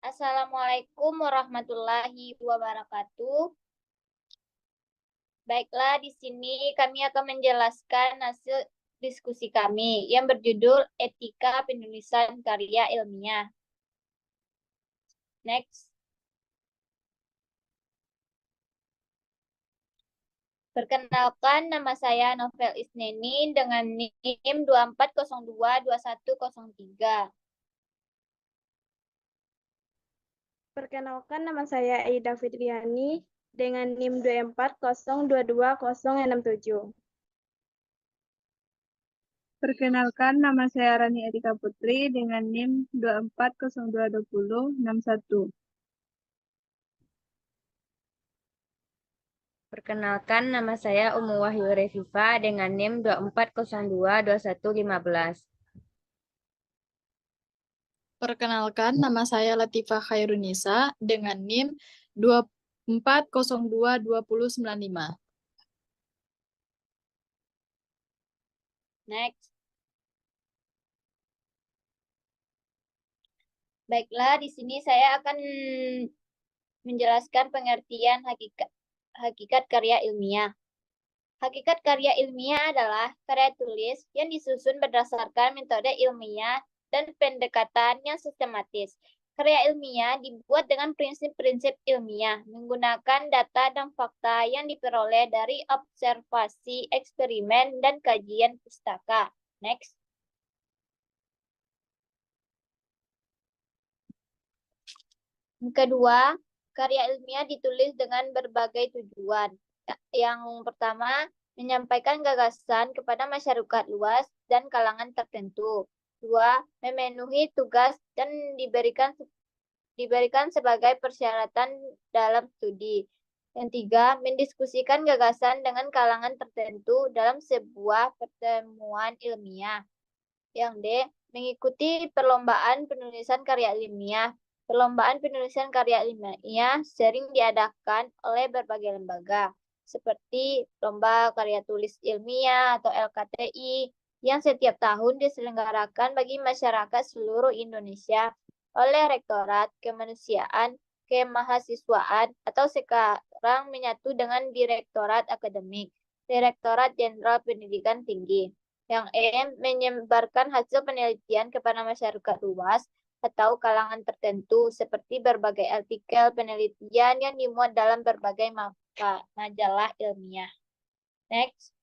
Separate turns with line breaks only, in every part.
Assalamualaikum warahmatullahi wabarakatuh. Baiklah, di sini kami akan menjelaskan hasil diskusi kami yang berjudul Etika Penulisan Karya Ilmiah. Next. Perkenalkan, nama saya Novel Isneni dengan NIM 24022103.
Perkenalkan, nama saya Aida Fitriani dengan NIM 240226067.
Perkenalkan, nama saya Rani Erika Putri dengan NIM 24022061.
Perkenalkan, nama saya Umu Wahyu Reviva dengan NIM 24022115.
Perkenalkan, nama saya Latifah Khairunisa dengan NIM 24022095.
Next. Baiklah, di sini saya akan menjelaskan pengertian hakikat karya ilmiah. Hakikat karya ilmiah adalah karya tulis yang disusun berdasarkan metode ilmiah dan pendekatan yang sistematis. Karya ilmiah dibuat dengan prinsip-prinsip ilmiah, menggunakan data dan fakta yang diperoleh dari observasi, eksperimen, dan kajian pustaka. Next. Kedua, karya ilmiah ditulis dengan berbagai tujuan. Yang pertama, menyampaikan gagasan kepada masyarakat luas dan kalangan tertentu. Dua, memenuhi tugas dan diberikan sebagai persyaratan dalam studi. Yang tiga, mendiskusikan gagasan dengan kalangan tertentu dalam sebuah pertemuan ilmiah. Yang D, mengikuti perlombaan penulisan karya ilmiah. Perlombaan penulisan karya ilmiah sering diadakan oleh berbagai lembaga, seperti Lomba Karya Tulis Ilmiah atau LKTI, yang setiap tahun diselenggarakan bagi masyarakat seluruh Indonesia oleh Rektorat Kemanusiaan, Kemahasiswaan, atau sekarang menyatu dengan Direktorat Akademik, Direktorat Jenderal Pendidikan Tinggi. Yang E, menyebarkan hasil penelitian kepada masyarakat luas atau kalangan tertentu, seperti berbagai artikel penelitian yang dimuat dalam berbagai majalah ilmiah. Next.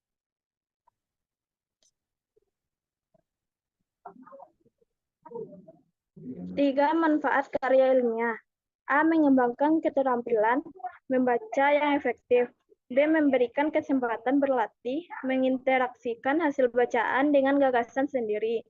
Tiga, manfaat karya ilmiah. A, mengembangkan keterampilan membaca yang efektif. B, memberikan kesempatan berlatih, menginteraksikan hasil bacaan dengan gagasan sendiri.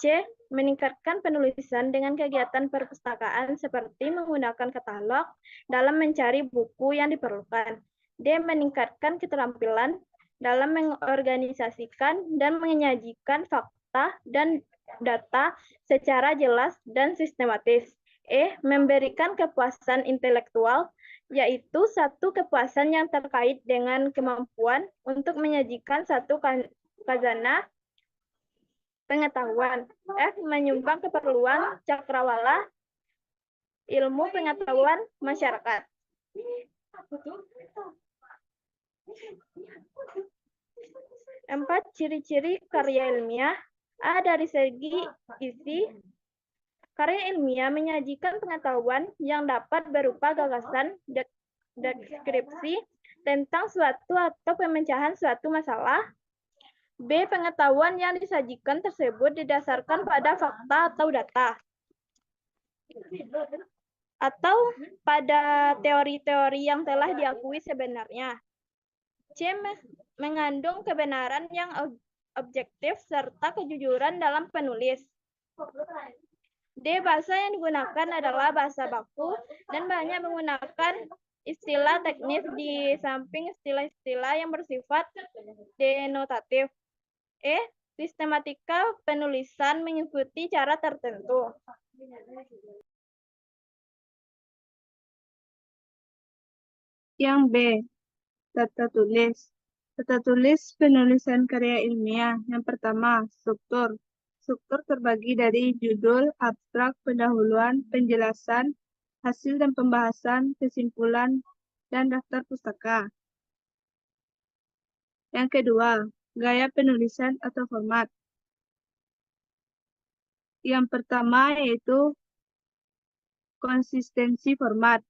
C, meningkatkan penulisan dengan kegiatan perpustakaan seperti menggunakan katalog dalam mencari buku yang diperlukan. D, meningkatkan keterampilan dalam mengorganisasikan dan menyajikan fakta dan data secara jelas dan sistematis. E, memberikan kepuasan intelektual, yaitu satu kepuasan yang terkait dengan kemampuan untuk menyajikan satu khazanah pengetahuan. F, menyumbang keperluan cakrawala ilmu pengetahuan masyarakat. 4, ciri-ciri karya ilmiah. A, dari segi isi, karya ilmiah menyajikan pengetahuan yang dapat berupa gagasan, deskripsi tentang suatu atau pemecahan suatu masalah. B, pengetahuan yang disajikan tersebut didasarkan pada fakta atau data, atau pada teori-teori yang telah diakui sebenarnya. C, mengandung kebenaran yang objektif serta kejujuran dalam penulis. D, bahasa yang digunakan adalah bahasa baku dan banyak menggunakan istilah teknis di samping istilah-istilah yang bersifat denotatif. E, sistematika penulisan mengikuti cara tertentu.
Yang B, tata tulis. Tata tulis penulisan karya ilmiah. Yang pertama, struktur. struktur terbagi dari judul, abstrak, pendahuluan, penjelasan, hasil dan pembahasan, kesimpulan, dan daftar pustaka. Yang kedua, gaya penulisan atau format. Yang pertama yaitu konsistensi format.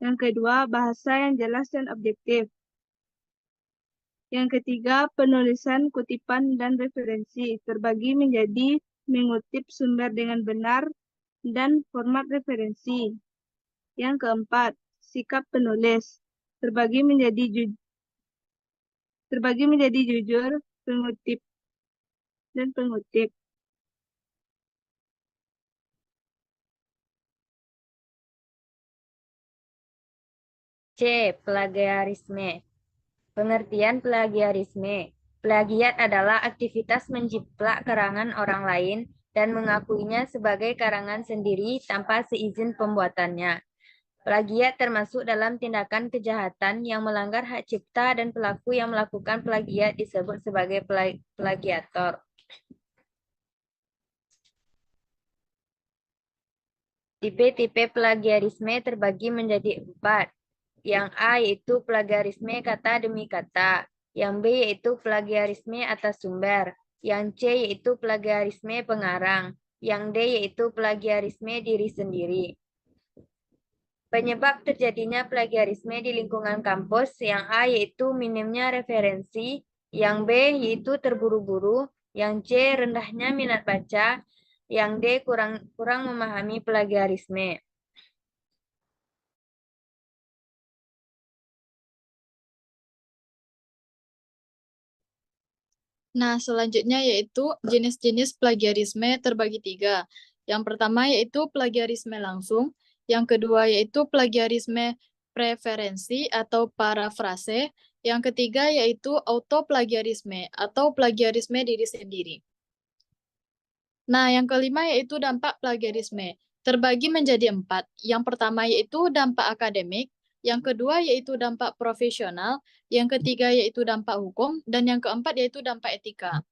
Yang kedua, bahasa yang jelas dan objektif. Yang ketiga, penulisan kutipan dan referensi terbagi menjadi mengutip sumber dengan benar dan format referensi. Yang keempat, sikap penulis terbagi menjadi jujur, pengutip, dan pengutip.
C. Plagiarisme. Pengertian plagiarisme. Plagiat adalah aktivitas menjiplak karangan orang lain dan mengakuinya sebagai karangan sendiri tanpa seizin pembuatannya. Plagiat termasuk dalam tindakan kejahatan yang melanggar hak cipta dan pelaku yang melakukan plagiat disebut sebagai plagiator. Tipe-tipe plagiarisme terbagi menjadi 4. Yang A yaitu plagiarisme kata demi kata. Yang B yaitu plagiarisme atas sumber. Yang C yaitu plagiarisme pengarang. Yang D yaitu plagiarisme diri sendiri. Penyebab terjadinya plagiarisme di lingkungan kampus, yang A yaitu minimnya referensi, yang B yaitu terburu-buru, yang C rendahnya minat baca, yang D kurang memahami plagiarisme.
Nah, selanjutnya yaitu jenis-jenis plagiarisme terbagi 3. Yang pertama yaitu plagiarisme langsung, yang kedua yaitu plagiarisme preferensi atau parafrase, yang ketiga yaitu autoplagiarisme atau plagiarisme diri sendiri. Nah, yang kelima yaitu dampak plagiarisme, terbagi menjadi 4. Yang pertama yaitu dampak akademik, yang kedua yaitu dampak profesional, yang ketiga yaitu dampak hukum, dan yang keempat yaitu dampak etika.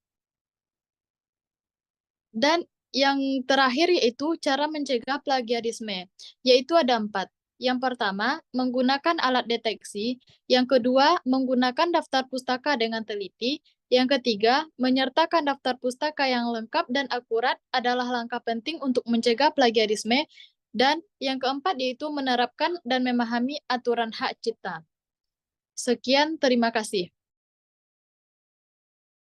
Dan yang terakhir yaitu cara mencegah plagiarisme, yaitu ada 4. Yang pertama, menggunakan alat deteksi. Yang kedua, menggunakan daftar pustaka dengan teliti. Yang ketiga, menyertakan daftar pustaka yang lengkap dan akurat adalah langkah penting untuk mencegah plagiarisme. Dan yang keempat yaitu menerapkan dan memahami aturan hak cipta. Sekian, terima kasih.